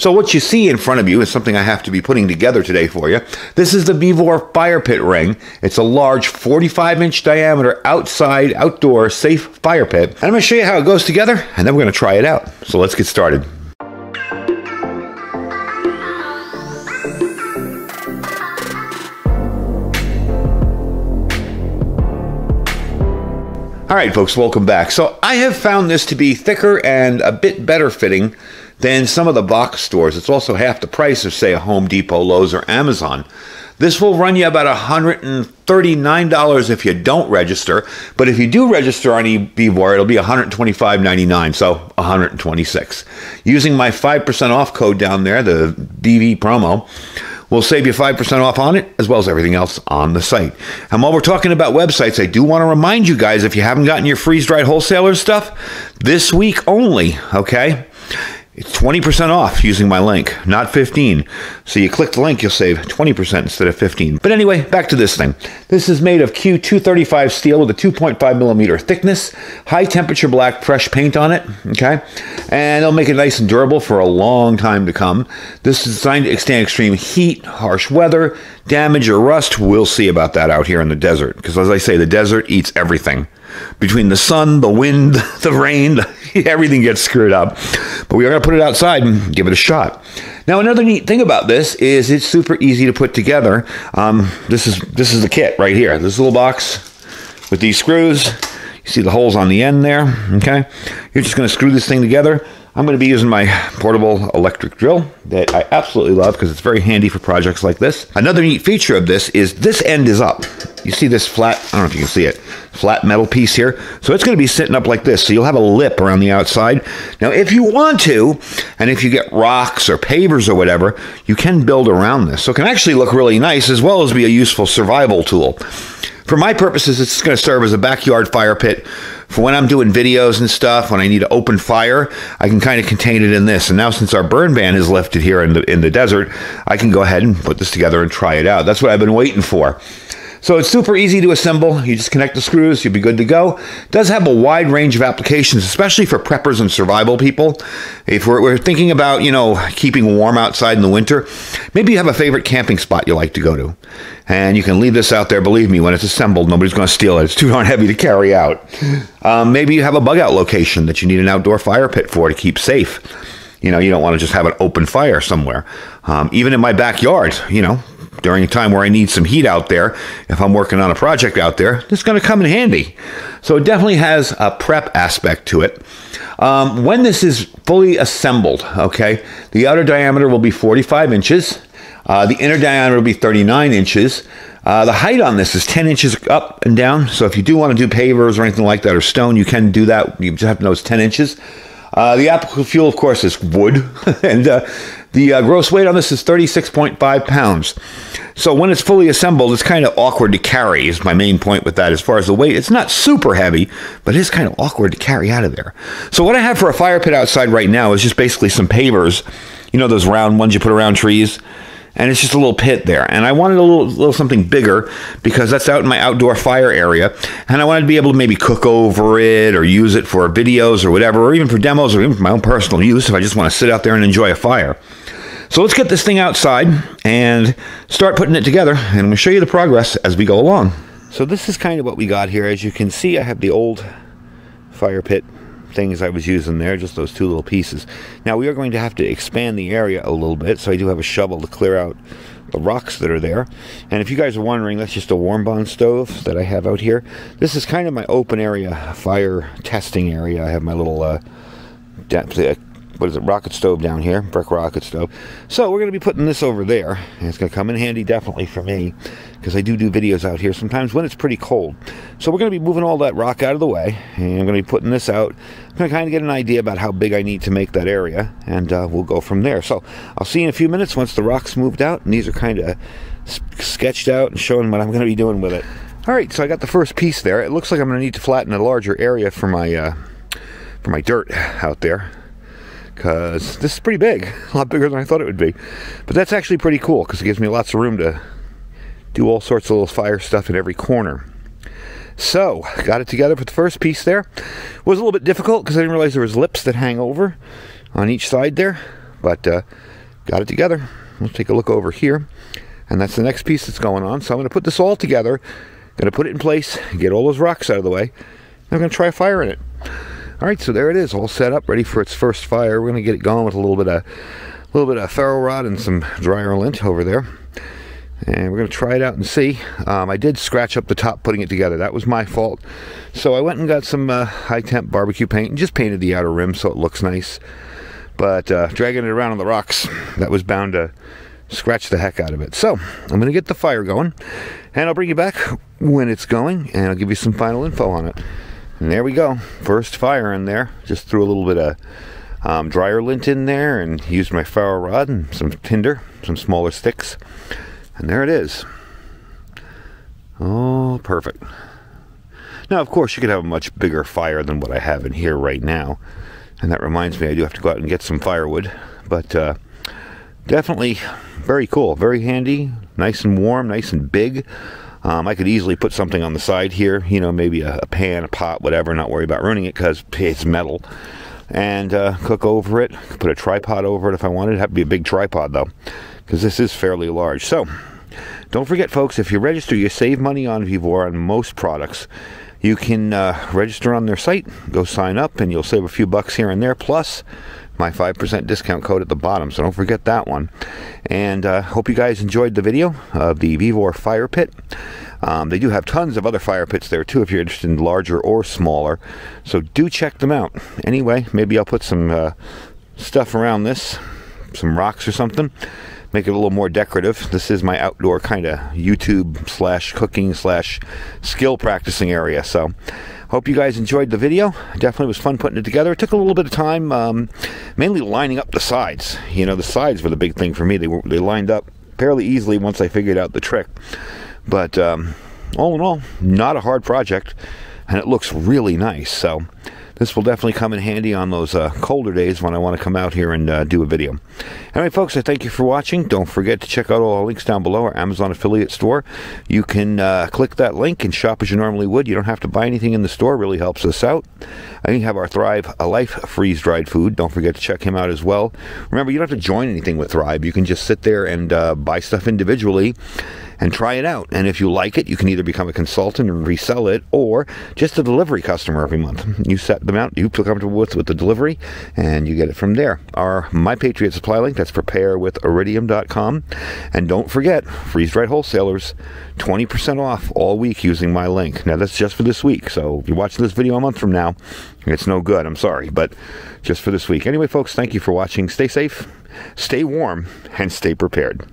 So what you see in front of you is something I have to be putting together today for you. This is the VEVOR fire pit ring. It's a large 45-inch diameter outdoor safe fire pit. And I'm going to show you how it goes together, and then we're going to try it out. So let's get started. All right, folks, welcome back. So I have found this to be thicker and a bit better fitting than some of the box stores. It's also half the price of, say, a Home Depot, Lowe's, or Amazon. This will run you about $139 if you don't register, but if you do register on VEVOR, it'll be $125.99, so $126. Using my 5% off code down there, the VVPROMO, will save you 5% off on it, as well as everything else on the site. And while we're talking about websites, I do want to remind you guys, if you haven't gotten your freeze-dried wholesaler stuff, this week only, okay? It's 20% off using my link, not 15. So you click the link, you'll save 20% instead of 15. But anyway, back to this thing. This is made of Q235 steel with a 2.5 millimeter thickness, high temperature black fresh paint on it, okay? And it'll make it nice and durable for a long time to come. This is designed to withstand extreme heat, harsh weather, damage, or rust. We'll see about that out here in the desert. Because as I say, the desert eats everything. Between the sun, the wind, the rain, everything gets screwed up. But we are going to put it outside and give it a shot. Now, another neat thing about this is it's super easy to put together. This is the kit right here. This little box with these screws. You see the holes on the end there, okay? You're just going to screw this thing together. I'm going to be using my portable electric drill that I absolutely love because it's very handy for projects like this. Another neat feature of this is this end is up. You see this flat, I don't know if you can see it, flat metal piece here. So it's going to be sitting up like this. So you'll have a lip around the outside. Now, if you want to, and if you get rocks or pavers or whatever, you can build around this. So it can actually look really nice as well as be a useful survival tool. For my purposes, it's going to serve as a backyard fire pit. For when I'm doing videos and stuff, when I need to open fire, I can kind of contain it in this. And now since our burn ban is lifted here in the desert, I can go ahead and put this together and try it out. That's what I've been waiting for. So it's super easy to assemble. You just connect the screws, you'll be good to go. It does have a wide range of applications, especially for preppers and survival people. If we're thinking about, you know, keeping warm outside in the winter, maybe you have a favorite camping spot you like to go to. And you can leave this out there. Believe me, when it's assembled, nobody's going to steal it. It's too darn heavy to carry out. Maybe you have a bug out location that you need an outdoor fire pit for to keep safe. You know, you don't want to just have an open fire somewhere. Even in my backyard, you know, during a time where I need some heat out there, if I'm working on a project out there, it's going to come in handy. So it definitely has a prep aspect to it. When this is fully assembled, okay, the outer diameter will be 45 inches. The inner diameter will be 39 inches. The height on this is 10 inches up and down. So if you do want to do pavers or anything like that or stone, you can do that. You just have to know it's 10 inches. The applicable fuel, of course, is wood. And the gross weight on this is 36.5 pounds. So when it's fully assembled, it's kind of awkward to carry, is my main point with that. As far as the weight, it's not super heavy, but it's kind of awkward to carry out of there. So what I have for a fire pit outside right now is just basically some pavers. You know, those round ones you put around trees? And it's just a little pit there. And I wanted a little something bigger because that's out in my outdoor fire area. And I wanted to be able to maybe cook over it or use it for videos or whatever, or even for demos or even for my own personal use if I just want to sit out there and enjoy a fire. So let's get this thing outside and start putting it together. And I'm going to show you the progress as we go along. So this is kind of what we got here. As you can see, I have the old fire pit things I was using there, just those two little pieces. Now we are going to have to expand the area a little bit, so I do have a shovel to clear out the rocks that are there. And if you guys are wondering, that's just a warm bond stove that I have out here. This is kind of my open area, fire testing area. I have my little what is it, rocket stove down here, brick rocket stove. So we're going to be putting this over there, and it's going to come in handy definitely for me, because I do videos out here sometimes when it's pretty cold. So we're going to be moving all that rock out of the way, and I'm going to be putting this out. I'm going to kind of get an idea about how big I need to make that area, and we'll go from there. So I'll see you in a few minutes once the rock's moved out, and these are kind of sketched out and showing what I'm going to be doing with it. All right, so I got the first piece there. It looks like I'm going to need to flatten a larger area for my dirt out there, because this is pretty big, a lot bigger than I thought it would be. But that's actually pretty cool, because it gives me lots of room to do all sorts of little fire stuff in every corner. So, got it together for the first piece there. It was a little bit difficult, because I didn't realize there was lips that hang over on each side there. but got it together. Let's take a look over here, and that's the next piece that's going on. So I'm going to put this all together, going to put it in place, get all those rocks out of the way, and I'm going to try firing it. All right, so there it is, all set up, ready for its first fire. We're going to get it going with a little bit of ferro rod and some dryer lint over there, and we're going to try it out and see. I did scratch up the top putting it together. That was my fault. So I went and got some high temp barbecue paint and just painted the outer rim so it looks nice. But dragging it around on the rocks, that was bound to scratch the heck out of it. So I'm going to get the fire going, and I'll bring you back when it's going, and I'll give you some final info on it. And there we go, first fire in there. Just threw a little bit of dryer lint in there and used my ferro rod and some tinder, some smaller sticks, and there it is. Oh, perfect. Now, of course, you could have a much bigger fire than what I have in here right now. And that reminds me, I do have to go out and get some firewood. But definitely very cool, very handy, nice and warm, nice and big. I could easily put something on the side here, you know, maybe a pan, a pot, whatever, not worry about ruining it because it's metal. And cook over it, put a tripod over it if I wanted. It'd have to be a big tripod, though, because this is fairly large. So, don't forget, folks, if you register, you save money on VEVOR on most products. You can register on their site, go sign up, and you'll save a few bucks here and there, plus my 5% discount code at the bottom, so don't forget that one. And hope you guys enjoyed the video of the VEVOR fire pit. They do have tons of other fire pits there too if you're interested in larger or smaller, so do check them out. Anyway, maybe I'll put some stuff around this, some rocks or something, make it a little more decorative. This is my outdoor kind of YouTube / cooking / skill practicing area. So hope you guys enjoyed the video. Definitely was fun putting it together. It took a little bit of time, mainly lining up the sides. You know, the sides were the big thing for me. They lined up fairly easily once I figured out the trick. But all in all, not a hard project, and it looks really nice. So this will definitely come in handy on those colder days when I want to come out here and do a video. Anyway, folks, I thank you for watching. Don't forget to check out all our links down below, our Amazon affiliate store. You can click that link and shop as you normally would. You don't have to buy anything in the store. It really helps us out. I think have our Thrive a Life freeze-dried food. Don't forget to check him out as well. Remember, you don't have to join anything with Thrive. You can just sit there and buy stuff individually and try it out. And if you like it, you can either become a consultant and resell it, or just a delivery customer every month. You set them out, you feel comfortable with the delivery, and you get it from there. Our My Patriot Supply link, that's preparewithiridium.com. And don't forget, freeze-dried wholesalers, 20% off all week using my link. Now, that's just for this week, so if you're watching this video a month from now, it's no good, I'm sorry, but just for this week. Anyway, folks, thank you for watching. Stay safe, stay warm, and stay prepared.